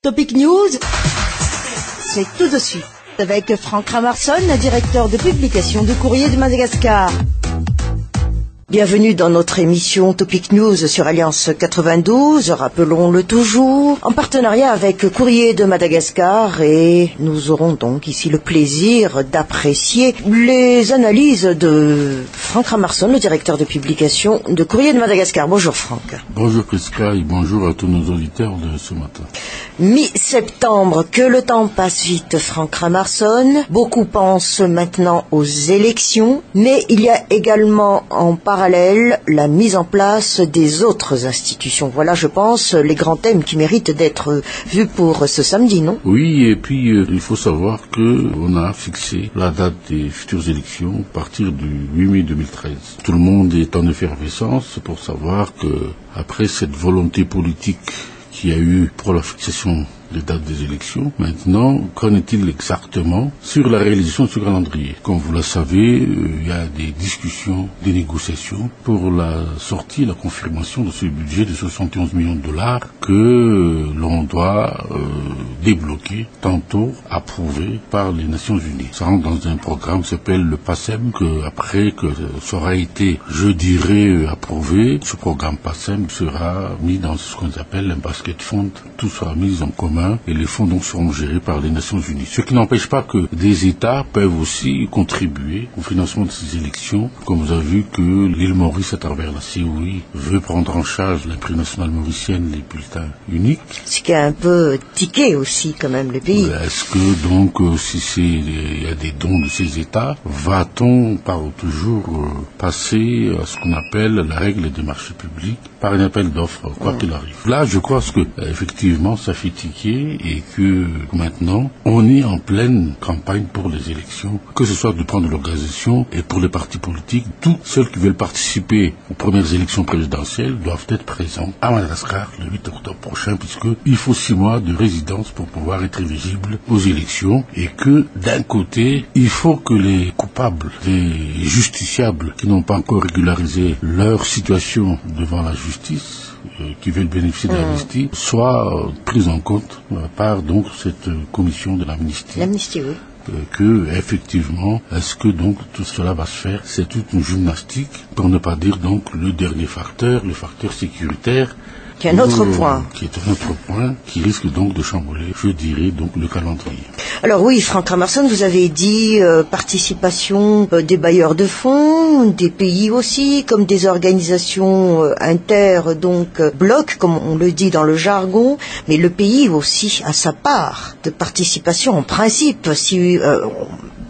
Topic News, c'est tout de suite avec Franck Ramarson, directeur de publication du Courrier de Madagascar. Bienvenue dans notre émission Topic News sur Alliance 92, rappelons-le toujours, en partenariat avec Courrier de Madagascar, et nous aurons donc ici le plaisir d'apprécier les analyses de Franck Ramarson, le directeur de publication de Courrier de Madagascar. Bonjour Franck. Bonjour Prisca et bonjour à tous nos auditeurs de ce matin. Mi-septembre, que le temps passe vite, Franck Ramarson. Beaucoup pensent maintenant aux élections, mais il y a également en parallèle la mise en place des autres institutions. Voilà, je pense, les grands thèmes qui méritent d'être vus pour ce samedi, non? Oui, et puis il faut savoir qu'on a fixé la date des futures élections à partir du 8 mai 2013. Tout le monde est en effervescence pour savoir que, après cette volonté politique qu'il y a eu pour la fixation des dates des élections, maintenant, qu'en est-il exactement sur la réalisation de ce calendrier? Comme vous le savez, il y a des discussions, des négociations pour la sortie, la confirmation de ce budget de 71 millions de dollars que l'on doit débloquer, tantôt approuvé par les Nations Unies. Ça rentre dans un programme qui s'appelle le PASEM, que après que ça aura été, je dirais, approuvé, ce programme PASEM sera mis dans ce qu'on appelle un basket fund. Tout sera mis en commun et les fonds donc seront gérés par les Nations Unies. Ce qui n'empêche pas que des États peuvent aussi contribuer au financement de ces élections. Comme vous avez vu que l'île Maurice, à travers la COI, veut prendre en charge l'imprimerie nationale mauricienne, les bulletins uniques. Ce qui a un peu tiqué aussi quand même le pays. Est-ce que donc, si il y a des dons de ces États, va-t-on toujours passer à ce qu'on appelle la règle des marchés publics par un appel d'offres, quoi qu'il arrive? Là, je crois que effectivement, ça fait tiquer et que maintenant, on est en pleine campagne pour les élections, que ce soit du plan de l'organisation et pour les partis politiques. Tous ceux qui veulent participer aux premières élections présidentielles doivent être présents à Madagascar le 8 octobre prochain, puisqu'il faut 6 mois de résidence pour pouvoir être éligible aux élections, et que d'un côté, il faut que les coupables, les justiciables qui n'ont pas encore régularisé leur situation devant la justice, qui veulent bénéficier de l'amnistie, soient prises en compte par donc cette commission de l'amnistie. L'amnistie, oui. Que effectivement, est-ce que donc tout cela va se faire? C'est toute une gymnastique, pour ne pas dire donc le dernier facteur, le facteur sécuritaire, qui est un autre point. Qui est un autre point qui risque donc de chambouler, je dirais, donc le calendrier. Alors oui, Franck Ramarson, vous avez dit participation des bailleurs de fonds, des pays aussi, comme des organisations donc blocs, comme on le dit dans le jargon, mais le pays aussi a sa part de participation en principe,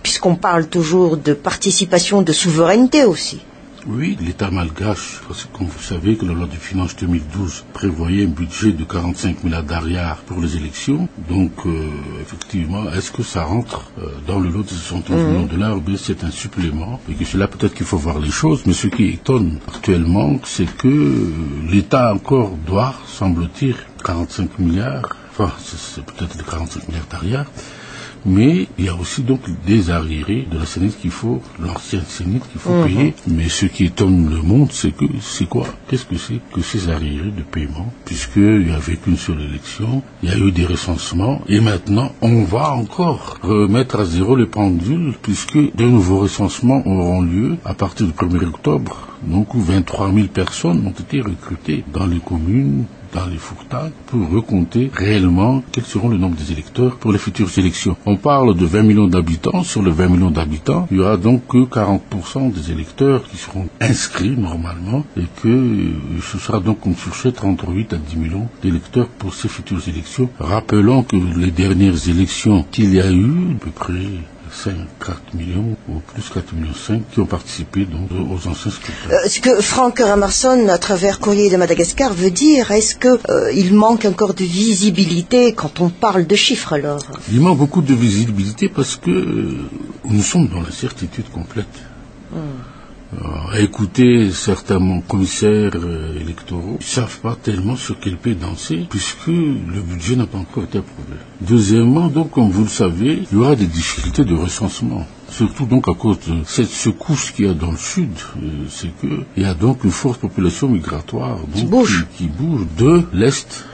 puisqu'on parle toujours de participation, de souveraineté aussi. Oui, l'État malgache, parce que comme vous savez que la loi de finances 2012 prévoyait un budget de 45 milliards pour les élections, donc effectivement, est-ce que ça rentre dans le lot de 71 millions de dollars? Bien, c'est un supplément, et que c'est là peut-être qu'il faut voir les choses, mais ce qui étonne actuellement, c'est que l'État encore doit, semble-t-il, 45 milliards, enfin, c'est peut-être les 45 milliards, mais il y a aussi donc des arriérés de la Sénite l'ancienne Sénite qu'il faut payer. Mais ce qui étonne le monde, c'est quoi? Qu'est-ce que c'est que ces arriérés de paiement? Puisqu'il n'y avait qu'une seule élection, il y a eu des recensements, et maintenant, on va encore remettre à zéro les pendules, puisque de nouveaux recensements auront lieu à partir du 1er octobre. Donc 23 000 personnes ont été recrutées dans les communes, dans les fourtages, pour recompter réellement quels seront le nombre des électeurs pour les futures élections. On parle de 20 millions d'habitants. Sur les 20 millions d'habitants, il y aura donc que 40% des électeurs qui seront inscrits normalement, et que ce sera donc une fourchette entre 8 à 10 millions d'électeurs pour ces futures élections. Rappelons que les dernières élections qu'il y a eu, à peu près 4 millions ou plus 4 millions 5 qui ont participé donc aux anciens scrutins. Ce que Franck Ramarson, à travers Courrier de Madagascar, veut dire, est-ce que il manque encore de visibilité quand on parle de chiffres alors? Il manque beaucoup de visibilité parce que nous sommes dans l'incertitude complète. À écouter certains commissaires électoraux, ils ne savent pas tellement sur quel pied danser, puisque le budget n'a pas encore été approuvé. Deuxièmement, donc, comme vous le savez, il y aura des difficultés de recensement. Surtout donc à cause de cette secousse qu'il y a dans le sud, c'est qu'il y a donc une forte population migratoire donc, qui bouge de l'est,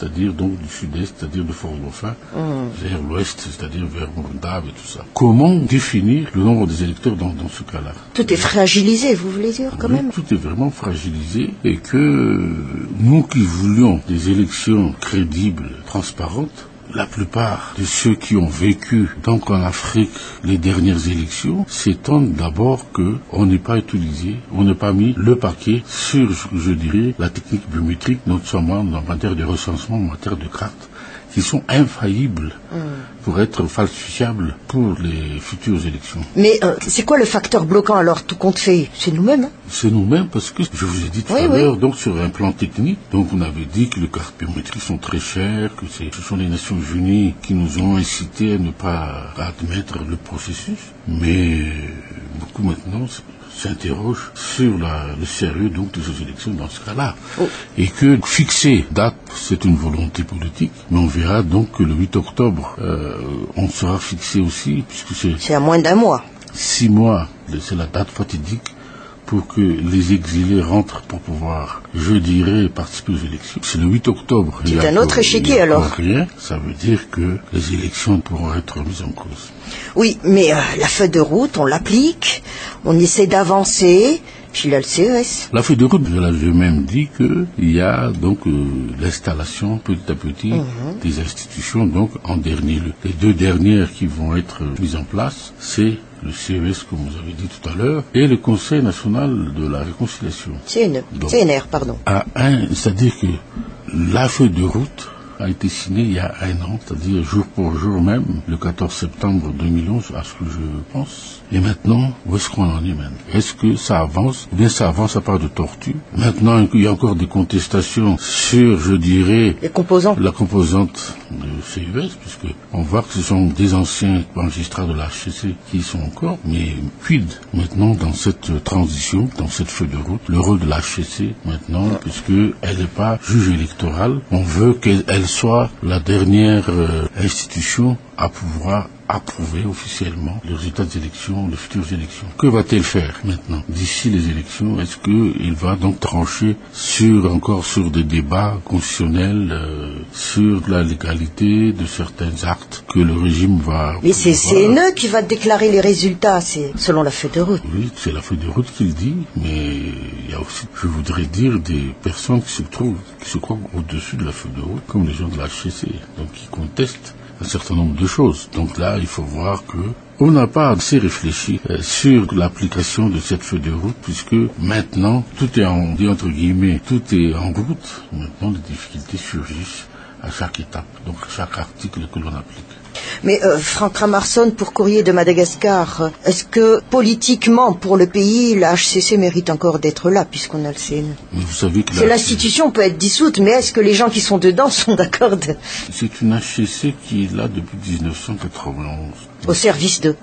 c'est-à-dire donc du sud-est, c'est-à-dire de Fort-Dauphin, vers l'ouest, c'est-à-dire vers Morndave et tout ça. Comment définir le nombre des électeurs dans ce cas-là? Tout est fragilisé, vous voulez dire, quand même? Tout est vraiment fragilisé, et que nous qui voulions des élections crédibles, transparentes, la plupart de ceux qui ont vécu donc en Afrique les dernières élections s'étonnent d'abord qu'on n'ait pas utilisé, on n'ait pas mis le paquet sur, je dirais, la technique biométrique, notamment en matière de recensement, en matière de cartes, qui sont infaillibles pour être falsifiables pour les futures élections. Mais c'est quoi le facteur bloquant alors, tout compte fait? C'est nous-mêmes, hein? C'est nous-mêmes parce que, je vous ai dit tout à l'heure, donc sur un plan technique, donc on avait dit que les cartes biométriques sont très chères, que ce sont les Nations Unies qui nous ont incités à ne pas admettre le processus, mais beaucoup maintenant s'interroge sur le sérieux donc de ces élections dans ce cas-là. Et que fixer date, c'est une volonté politique, mais on verra donc que le 8 octobre, on sera fixé aussi, puisque c'est à moins d'un mois. 6 mois, c'est la date fatidique pour que les exilés rentrent pour pouvoir, je dirais, participer aux élections. C'est le 8 octobre. C'est un autre échiquier alors. Rien, ça veut dire que les élections pourront être mises en cause. Oui, mais la feuille de route, on l'applique, on essaie d'avancer, puis là le CES. La feuille de route, j'ai même dit qu'il y a donc l'installation petit à petit des institutions, donc en dernier lieu. Les 2 dernières qui vont être mises en place, c'est le CES, comme vous avez dit tout à l'heure, et le Conseil national de la réconciliation. CNR, pardon. C'est-à-dire que la feuille de route a été signée il y a 1 an, c'est-à-dire jour pour jour même, le 14 septembre 2011, à ce que je pense. Et maintenant, où est-ce qu'on en est maintenant? Est-ce que ça avance, ou bien ça avance à part de tortue? Maintenant, il y a encore des contestations sur, je dirais, la composante de CES, puisque on voit que ce sont des anciens magistrats de la HCC qui y sont encore, mais quid maintenant dans cette transition, dans cette feuille de route, le rôle de la HCC maintenant, puisque elle n'est pas juge électorale, on veut qu'elle soit la dernière institution à pouvoir approuver officiellement les résultats des élections, les futures élections. Que va-t-elle faire maintenant, d'ici les élections? Est-ce qu'il va donc trancher encore sur des débats constitutionnels, sur la légalité de certains actes que le régime va... Mais c'est CNE qui va déclarer les résultats, c'est selon la feuille de route. Oui, c'est la feuille de route qui le dit, mais il y a aussi, je voudrais dire, des personnes qui se croient au-dessus de la feuille de route, comme les gens de la HCC, donc qui contestent un certain nombre de choses. Donc là, il faut voir que on n'a pas assez réfléchi sur l'application de cette feuille de route, puisque maintenant, tout est entre guillemets, tout est en route. Maintenant, les difficultés surgissent à chaque étape, donc à chaque article que l'on applique. Mais Franck Ramarson, pour Courrier de Madagascar, est-ce que politiquement, pour le pays, la HCC mérite encore d'être là, puisqu'on a le CNE? Mais vous savez que l'institution peut être dissoute, mais est-ce que les gens qui sont dedans sont d'accord C'est une HCC qui est là depuis 1991. Au service de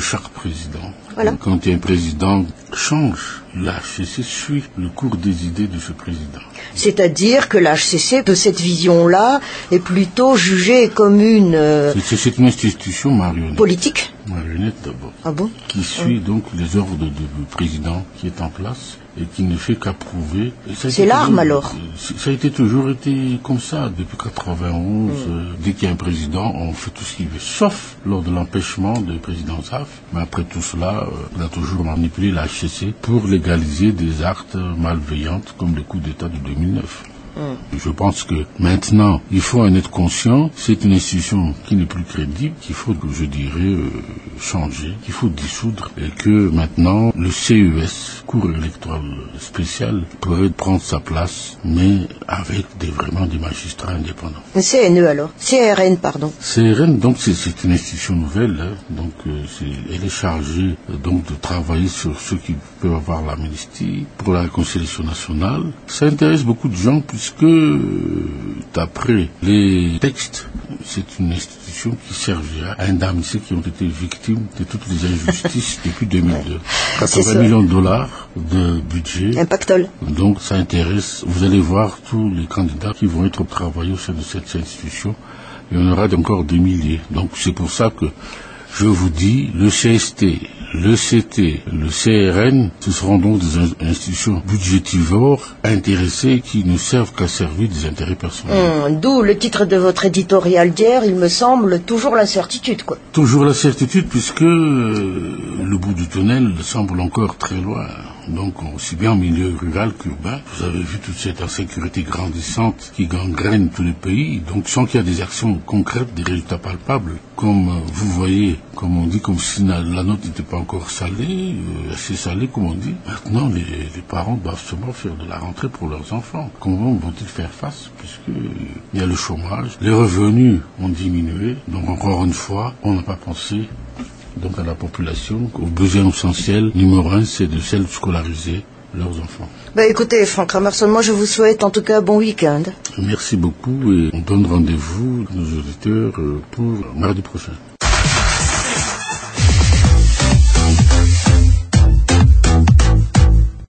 chaque président. Voilà. Quand un président change, la HCC suit le cours des idées de ce président. C'est-à-dire que la HCC, de cette vision-là, est plutôt jugée comme une... C'est une institution marionnette. Politique? Marionnette d'abord. Ah bon? Qui suit donc les ordres du président qui est en place et qui ne fait qu'approuver. C'est l'arme alors? Ça a toujours été comme ça depuis 91. Dès qu'il y a un président, on fait tout ce qu'il veut, sauf lors de l'empêchement du président Zaf. Mais après tout cela, on a toujours manipulé la HCC pour légaliser des actes malveillants comme le coup d'État de 2009. Je pense que maintenant, il faut en être conscient, c'est une institution qui n'est plus crédible, qu'il faut, je dirais, changer, qu'il faut dissoudre, et que maintenant, le CES, Cour électoral spécial, pourrait prendre sa place, mais avec vraiment des magistrats indépendants. CNE alors? CRN, pardon. CRN, donc, c'est une institution nouvelle, hein, donc, elle est chargée, donc, de travailler sur ceux qui peuvent avoir l'amnistie pour la réconciliation nationale. Ça intéresse beaucoup de gens, puisque d'après les textes, c'est une institution qui servira à indemniser qui ont été victimes de toutes les injustices depuis 2002. 80 millions de dollars de budget. Un pactole. Donc ça intéresse, vous allez voir tous les candidats qui vont être travaillés au sein de cette institution. Il y en aura encore des milliers. Donc c'est pour ça que Je vous dis, le CST, le CT, le CRN, ce seront donc des institutions budgétivores intéressées qui ne servent qu'à servir des intérêts personnels. D'où le titre de votre éditorial d'hier, il me semble, toujours l'incertitude, quoi. Toujours la certitude, puisque le bout du tunnel semble encore très loin. Donc, aussi bien en milieu rural qu'urbain, vous avez vu toute cette insécurité grandissante qui gangrène tout le pays. Donc, sans qu'il y ait des actions concrètes, des résultats palpables, comme vous voyez, comme on dit, comme si la note n'était pas encore salée, assez salée, comme on dit. Maintenant, les parents doivent seulement faire de la rentrée pour leurs enfants. Comment vont-ils faire face? Puisqu'il y a le chômage, les revenus ont diminué. Donc, encore une fois, on n'a pas pensé donc à la population, aux besoins essentiels. Numéro 1, c'est de celles scolariser leurs enfants. Écoutez, Franck Ramerson, moi je vous souhaite en tout cas bon week-end. Merci beaucoup et on donne rendez-vous à nos auditeurs pour mardi prochain.